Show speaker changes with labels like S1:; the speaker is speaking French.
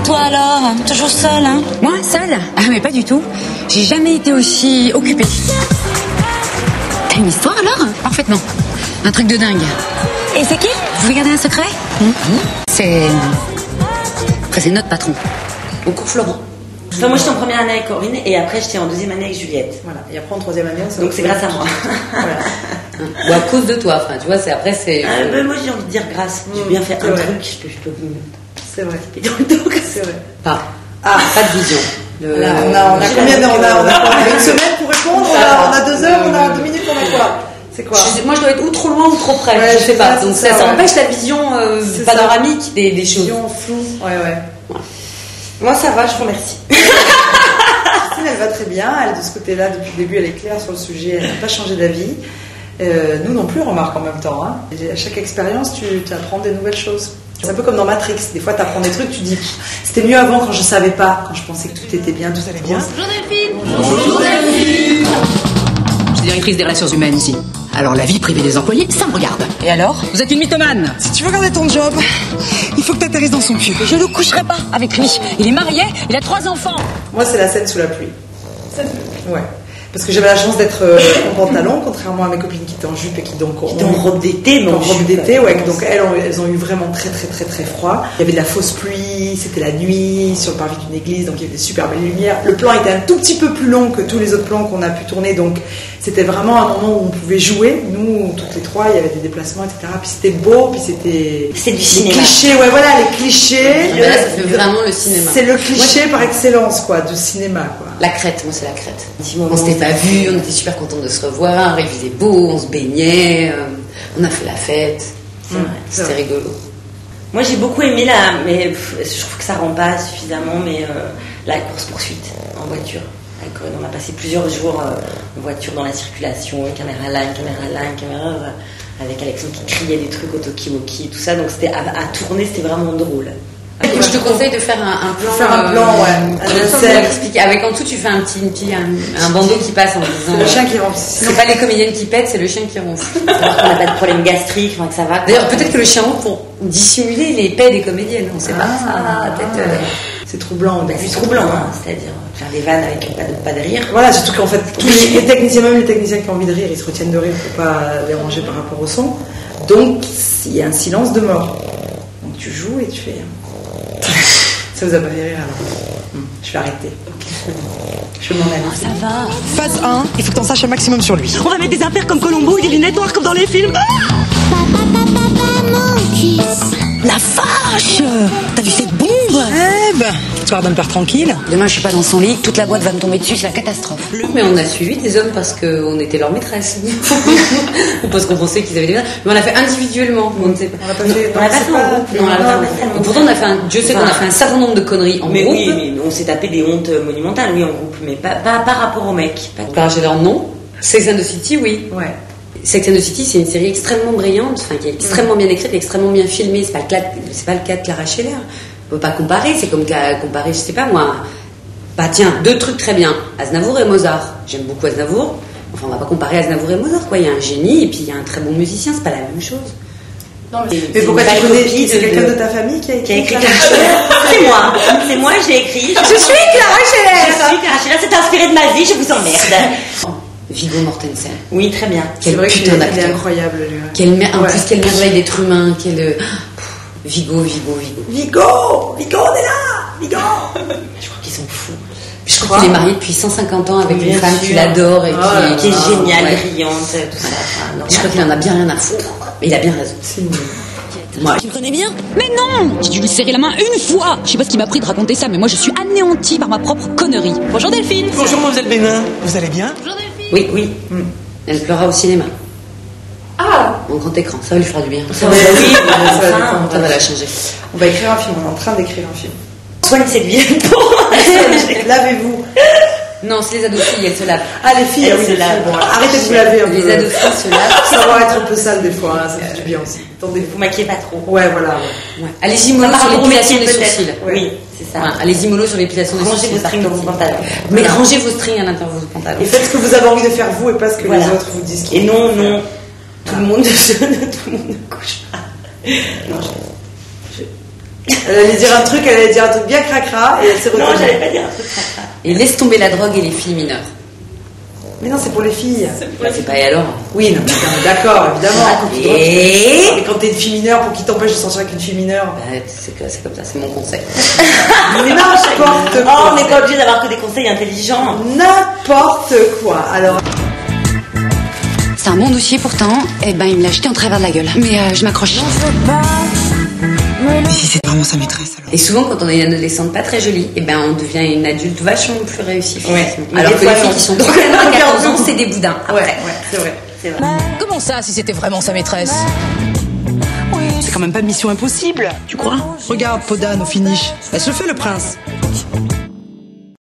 S1: toi alors? Toujours seule, hein?
S2: Moi, seule? Ah, mais pas du tout. J'ai jamais été aussi occupée. T'as une histoire alors? Parfaitement. Un truc de dingue.
S1: Et c'est qui?
S2: Vous voulez garder un secret? C'est notre patron. Au cours Florent.
S3: Enfin, moi j'étais en première année avec Corinne et après j'étais en deuxième année avec Juliette.
S4: Voilà. Et après en troisième année,
S3: donc c'est grâce à moi.
S4: Voilà.
S2: Ou à cause de toi, enfin tu vois, après c'est.
S3: Moi j'ai envie de dire grâce. J'ai bien fait un truc, je peux vous.
S4: C'est vrai.
S3: C'est vrai.
S2: Pas de vision.
S4: Là, on a combien d'heures? On a une semaine pour répondre, on a 2 heures, on a 2 minutes pour mettre quoi? C'est quoi?
S2: Moi je dois être ou trop loin ou trop près,
S4: ouais,
S2: je sais pas. Donc ça empêche la vision panoramique des choses.
S4: Vision floue. Ouais.
S3: Moi ça va, je vous remercie.
S4: Christine, elle va très bien, elle de ce côté-là, depuis le début, elle est claire sur le sujet, elle n'a pas changé d'avis. Nous non plus, remarque en même temps. Hein. Et à chaque expérience, tu apprends des nouvelles choses. C'est un peu comme dans Matrix. Des fois, tu apprends des trucs, tu dis c'était mieux avant quand je savais pas, quand je pensais que tout était bien, tout allait bien.
S1: Bonjour Delphine.
S4: Bonjour Delphine.
S2: Je suis directrice des relations humaines ici. Alors la vie privée des employés, ça me regarde. Et alors? Vous êtes une mythomane.
S5: Si tu veux garder ton job, il faut que tu atterrisses dans son cul.
S2: Je ne coucherai pas avec lui. Il est marié, il a 3 enfants.
S4: Moi, c'est la scène sous la pluie. Ouais. Parce que j'avais la chance d'être en pantalon, contrairement à mes copines qui étaient en jupe et qui donc
S3: en robe d'été,
S4: mais en robe d'été, ouais. Donc elles ont eu vraiment très froid. Il y avait de la fausse pluie, c'était la nuit sur le parvis d'une église, donc il y avait des super belles lumières. Le plan était un tout petit peu plus long que tous les autres plans qu'on a pu tourner, donc c'était vraiment un moment où on pouvait jouer. Nous, toutes les trois, il y avait des déplacements, etc. Puis c'était beau, puis c'était
S3: du cinéma.
S4: Clichés, ouais, voilà, les clichés.
S2: Là, ça fait vraiment le cinéma.
S4: C'est le cliché par excellence, quoi, de cinéma, quoi.
S2: La Crète, moi c'est la Crète. On s'était pas vu, on était super contents de se revoir, il faisait beau, on se baignait, on a fait la fête. C'était rigolo.
S3: Moi j'ai beaucoup aimé mais je trouve que ça rend pas suffisamment, mais la course-poursuite en voiture. On a passé plusieurs jours en voiture dans la circulation, caméra là, avec Alexandre qui criait des trucs au talkie-walkie, tout ça, donc c'était à tourner, c'était vraiment drôle.
S2: Je te conseille de faire un plan.
S4: Faire un plan,
S2: ouais. Avec en tout, tu fais un bandeau qui passe en disant.
S4: C'est le chien qui ronfle.
S2: C'est pas les comédiennes qui pètent, c'est le chien qui ronfle.
S3: Alors qu'on n'a pas de problème gastrique, que ça va.
S2: D'ailleurs, peut-être que le chien ronfle pour dissimuler les pets des comédiennes, on sait pas.
S4: C'est troublant.
S3: C'est troublant, hein, c'est-à-dire faire des vannes avec pas de rire.
S4: Voilà, surtout qu'en fait, les techniciens, même les techniciens qui ont envie de rire, ils se retiennent de rire pour pas déranger par rapport au son. Donc, il y a un silence de mort. Donc, tu joues et tu fais. Ça vous a pas fait rire alors? Je vais arrêter. Je m'en aller.
S1: Ça va.
S5: Phase 1, il faut que t'en saches un maximum sur lui.
S6: On va mettre des impairs comme Colombo et des lunettes noires comme dans les films.
S5: La vache! T'as vu cette bombe? Eh ben, tu pardonnes me faire tranquille.
S2: Demain, je suis pas dans son lit, toute la boîte va me tomber dessus, c'est la catastrophe. Mais on a suivi des hommes parce qu'on était leur maîtresse. Ou parce qu'on pensait qu'ils avaient des... Mais on l'a fait individuellement. On n'a pas fait en groupe. Pourtant, on a fait Dieu sait qu'on a fait un certain nombre de conneries en groupe.
S3: Oui, mais on s'est tapé des hontes monumentales, oui, en groupe, mais pas par rapport aux mecs.
S2: Clara Scheller, non. Sex and the City, oui.
S4: Ouais.
S2: Sex and the City, c'est une série extrêmement brillante, enfin, qui est extrêmement bien écrite, extrêmement bien filmée. C'est pas le cas de Clara Scheller. On peut pas comparer. C'est comme comparer, je sais pas moi. Bah tiens, 2 trucs très bien. Aznavour et Mozart. J'aime beaucoup Aznavour. Enfin, on va pas comparer Aznavour et Mozart, quoi. Il y a un génie et puis il y a un très bon musicien. C'est pas la même chose.
S4: Non, mais pourquoi tu connais? C'est quelqu'un de ta famille qui a écrit
S3: Clara Scheller? C'est moi, j'ai écrit.
S4: Je suis Clara Scheller.
S3: Je suis Clara Scheller. C'est inspiré de ma vie. Je vous emmerde.
S2: Viggo Mortensen.
S3: Oui, très bien.
S4: C'est vrai qu'il est incroyable, lui.
S2: En plus, quelle merveille d'être humain. Viggo, on est là. Viggo.
S3: Je crois qu'ils sont fous.
S2: Je crois qu'il est marié depuis 150 ans avec une femme qu'il adore et
S3: qui est géniale, brillante, tout ça.
S2: Je crois qu'il en a bien rien à foutre. Mais il a bien raison.
S6: Moi, tu me connais bien?
S1: Mais non! J'ai dû lui serrer la main une fois! Je sais pas ce qui m'a pris de raconter ça, mais moi je suis anéantie par ma propre connerie. Bonjour Delphine!
S5: Bonjour mademoiselle Bénin. Vous allez bien?
S1: Bonjour Delphine!
S2: Oui. Elle pleura au cinéma.
S1: Ah!
S2: En grand écran, ça va lui faire du bien.
S3: Ça
S2: va la changer.
S4: On va écrire un film, on est en train d'écrire un film.
S3: Soigne cette vie.
S4: Lavez-vous.
S2: Non, c'est les ados-filles, elles se lavent.
S4: Ah, les filles, oui, se lavent. Bon, arrêtez de vous laver un peu.
S2: Les ados-filles se lavent.
S4: Savoir être un peu sale des fois, hein, ça fait du bien aussi. Attendez,
S3: vous maquillez pas trop.
S4: Ouais, voilà.
S2: Ouais. Allez-y mollo sur l'épilation des sourcils.
S3: Oui, c'est ça.
S2: Enfin, allez-y mollo sur l'épilation des sourcils.
S3: Rangez vos strings dans vos pantalons.
S2: Mais rangez vos strings à l'intérieur de vos pantalons.
S4: Et faites ce que vous avez envie de faire vous et pas ce que les autres vous disent.
S3: Et non, tout le monde ne couche pas. Non,
S4: Elle allait dire un truc bien cracra et elle s'est retenue.
S3: Non, j'allais pas dire un truc cracra.
S2: Et laisse tomber la drogue et les filles mineures.
S4: Mais non, c'est pour les filles.
S2: C'est pas et alors.
S4: Oui, non, d'accord, évidemment.
S2: Et
S4: Mais quand t'es une fille mineure, pour qui t'empêche de sortir avec une fille mineure?
S2: c'est comme ça, c'est mon conseil.
S4: Mais n'importe quoi.
S3: Oh, on n'est pas obligé d'avoir que des conseils intelligents.
S4: N'importe quoi. Alors.
S1: C'est un bon dossier pourtant, et ben il me l'a jeté en travers de la gueule. Mais je m'accroche.
S5: Et si c'est vraiment sa maîtresse alors?
S2: Et souvent, quand on est une adolescente pas très jolie, et ben on devient une adulte vachement plus réussie physiquement.
S4: Ouais.
S2: Alors
S3: Des
S2: que les
S3: fois,
S2: filles
S3: non.
S2: qui sont dans 14 ans, c'est des boudins.
S4: Ouais,
S2: Après.
S4: c'est vrai.
S3: C'est vrai.
S5: Comment ça, si c'était vraiment sa maîtresse? C'est quand même pas de mission impossible, tu crois? Regarde Podane au finish. Elle se le fait le prince.